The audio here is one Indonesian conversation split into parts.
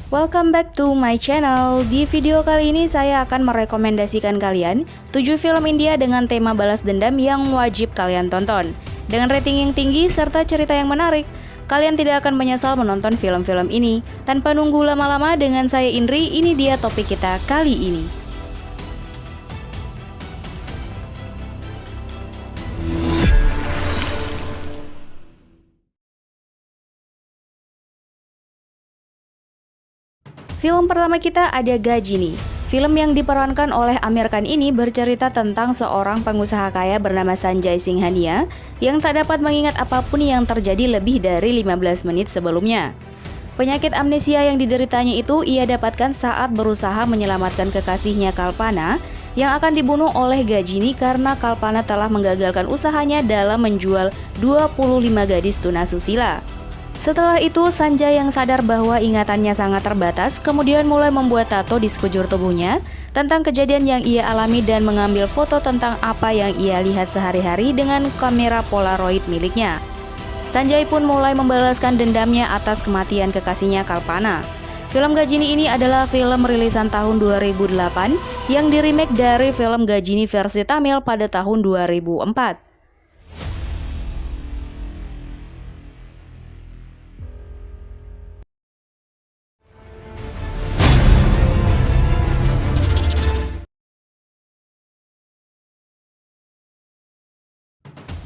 Welcome back to my channel. Di video kali ini saya akan merekomendasikan kalian 7 film India dengan tema balas dendam yang wajib kalian tonton. Dengan rating yang tinggi serta cerita yang menarik, kalian tidak akan menyesal menonton film-film ini. Tanpa nunggu lama-lama, dengan saya Indri, ini dia topik kita kali ini. Film pertama kita ada Ghajini. Film yang diperankan oleh Aamir Khan ini bercerita tentang seorang pengusaha kaya bernama Sanjay Singhania yang tak dapat mengingat apapun yang terjadi lebih dari 15 menit sebelumnya. Penyakit amnesia yang dideritanya itu ia dapatkan saat berusaha menyelamatkan kekasihnya Kalpana yang akan dibunuh oleh Ghajini karena Kalpana telah menggagalkan usahanya dalam menjual 25 gadis tunasusila. Setelah itu, Sanjay yang sadar bahwa ingatannya sangat terbatas, kemudian mulai membuat tato di sekujur tubuhnya tentang kejadian yang ia alami dan mengambil foto tentang apa yang ia lihat sehari-hari dengan kamera Polaroid miliknya. Sanjay pun mulai membalaskan dendamnya atas kematian kekasihnya Kalpana. Film Ghajini ini adalah film rilisan tahun 2008 yang diremake dari film Ghajini versi Tamil pada tahun 2004.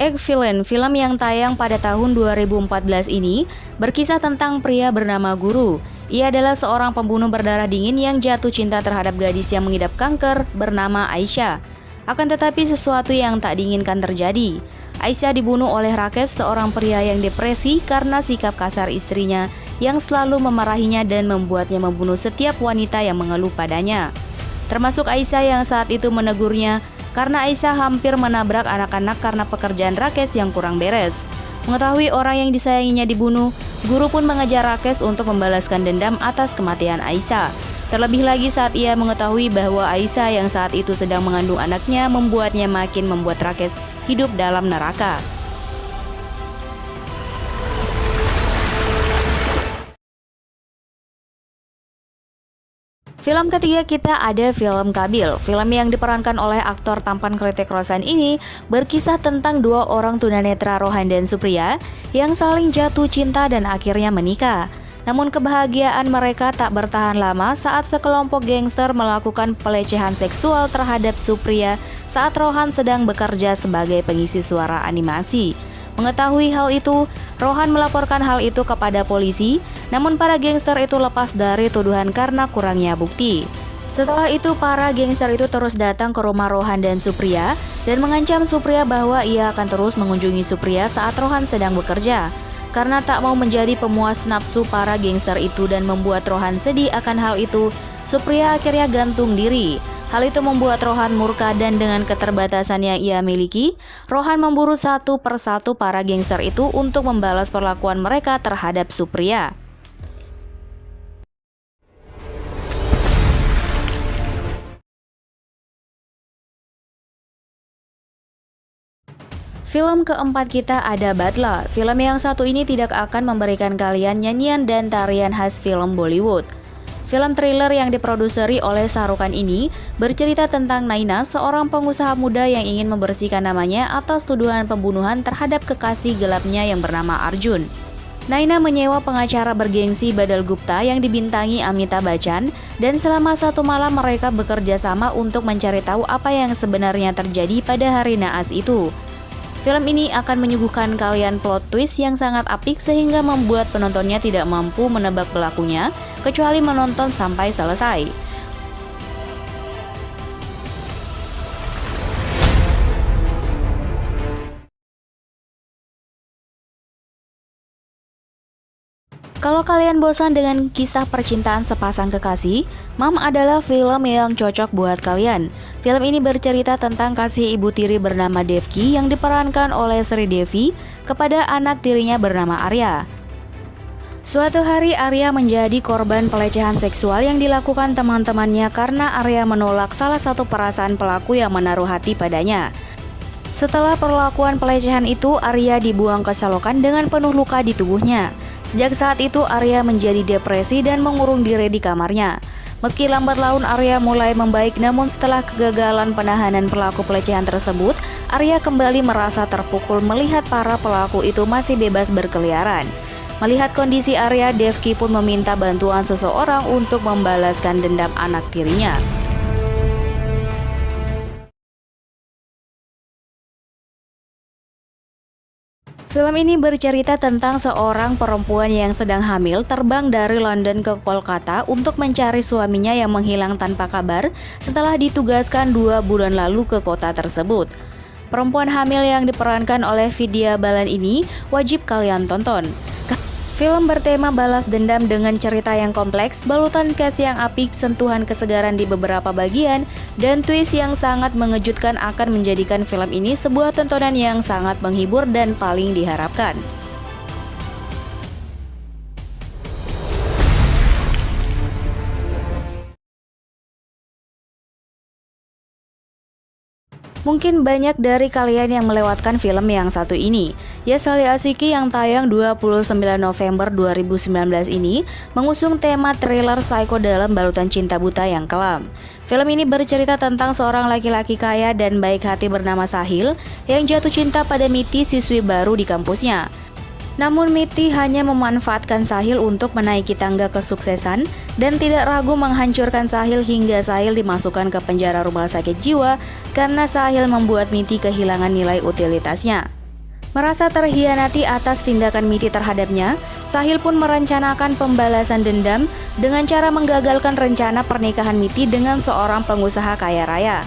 Eggvillain, film yang tayang pada tahun 2014 ini berkisah tentang pria bernama Guru. Ia adalah seorang pembunuh berdarah dingin yang jatuh cinta terhadap gadis yang mengidap kanker bernama Aisyah. Akan tetapi sesuatu yang tak diinginkan terjadi. Aisyah dibunuh oleh Rakesh, seorang pria yang depresi karena sikap kasar istrinya yang selalu memarahinya dan membuatnya membunuh setiap wanita yang mengeluh padanya. Termasuk Aisyah yang saat itu menegurnya karena Aisyah hampir menabrak anak-anak karena pekerjaan Rakesh yang kurang beres. Mengetahui orang yang disayanginya dibunuh, Guru pun mengejar Rakesh untuk membalaskan dendam atas kematian Aisyah. Terlebih lagi saat ia mengetahui bahwa Aisyah yang saat itu sedang mengandung anaknya membuatnya makin membuat Rakesh hidup dalam neraka. Film ketiga kita ada film Kabil. Film yang diperankan oleh aktor tampan Hrithik Roshan ini berkisah tentang dua orang tunanetra Rohan dan Supriya yang saling jatuh cinta dan akhirnya menikah. Namun kebahagiaan mereka tak bertahan lama saat sekelompok gangster melakukan pelecehan seksual terhadap Supriya saat Rohan sedang bekerja sebagai pengisi suara animasi. Mengetahui hal itu, Rohan melaporkan hal itu kepada polisi, namun para gangster itu lepas dari tuduhan karena kurangnya bukti. Setelah itu, para gangster itu terus datang ke rumah Rohan dan Supriya dan mengancam Supriya bahwa ia akan terus mengunjungi Supriya saat Rohan sedang bekerja. Karena tak mau menjadi pemuas nafsu para gangster itu dan membuat Rohan sedih akan hal itu, Supriya akhirnya gantung diri. Hal itu membuat Rohan murka dan dengan keterbatasan yang ia miliki, Rohan memburu satu persatu para gangster itu untuk membalas perlakuan mereka terhadap Supriya. Film keempat kita ada Butler. Film yang satu ini tidak akan memberikan kalian nyanyian dan tarian khas film Bollywood. Film thriller yang diproduseri oleh Shah Rukh Khan ini bercerita tentang Naina, seorang pengusaha muda yang ingin membersihkan namanya atas tuduhan pembunuhan terhadap kekasih gelapnya yang bernama Arjun. Naina menyewa pengacara bergengsi Badal Gupta yang dibintangi Amitabh Bachchan dan selama satu malam mereka bekerja sama untuk mencari tahu apa yang sebenarnya terjadi pada hari naas itu. Film ini akan menyuguhkan kalian plot twist yang sangat apik sehingga membuat penontonnya tidak mampu menebak pelakunya kecuali menonton sampai selesai. Kalau kalian bosan dengan kisah percintaan sepasang kekasih, Mom adalah film yang cocok buat kalian. Film ini bercerita tentang kasih ibu tiri bernama Devki yang diperankan oleh Sri Devi kepada anak tirinya bernama Arya. Suatu hari Arya menjadi korban pelecehan seksual yang dilakukan teman-temannya karena Arya menolak salah satu perasaan pelaku yang menaruh hati padanya. Setelah perlakuan pelecehan itu, Arya dibuang ke selokan dengan penuh luka di tubuhnya. Sejak saat itu Arya menjadi depresi dan mengurung diri di kamarnya. Meski lambat laun Arya mulai membaik, namun setelah kegagalan penahanan pelaku pelecehan tersebut, Arya kembali merasa terpukul melihat para pelaku itu masih bebas berkeliaran. Melihat kondisi Arya, Devki pun meminta bantuan seseorang untuk membalaskan dendam anak tirinya. Film ini bercerita tentang seorang perempuan yang sedang hamil terbang dari London ke Kolkata untuk mencari suaminya yang menghilang tanpa kabar setelah ditugaskan 2 bulan lalu ke kota tersebut. Perempuan hamil yang diperankan oleh Vidya Balan ini wajib kalian tonton. Film bertema balas dendam dengan cerita yang kompleks, balutan cast yang apik, sentuhan kesegaran di beberapa bagian, dan twist yang sangat mengejutkan akan menjadikan film ini sebuah tontonan yang sangat menghibur dan paling diharapkan. Mungkin banyak dari kalian yang melewatkan film yang satu ini. Yasali Asiki yang tayang 29 November 2019 ini mengusung tema thriller psycho dalam balutan cinta buta yang kelam. Film ini bercerita tentang seorang laki-laki kaya dan baik hati bernama Sahil yang jatuh cinta pada Miti, siswi baru di kampusnya. Namun Miti hanya memanfaatkan Sahil untuk menaiki tangga kesuksesan dan tidak ragu menghancurkan Sahil hingga Sahil dimasukkan ke penjara rumah sakit jiwa karena Sahil membuat Miti kehilangan nilai utilitasnya. Merasa terhianati atas tindakan Miti terhadapnya, Sahil pun merencanakan pembalasan dendam dengan cara menggagalkan rencana pernikahan Miti dengan seorang pengusaha kaya raya.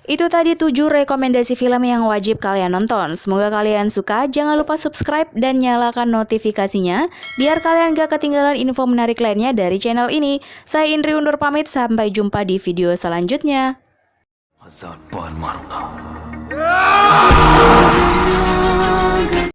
Itu tadi 7 rekomendasi film yang wajib kalian nonton. Semoga kalian suka, jangan lupa subscribe dan nyalakan notifikasinya biar kalian gak ketinggalan info menarik lainnya dari channel ini. Saya Indri undur pamit, sampai jumpa di video selanjutnya.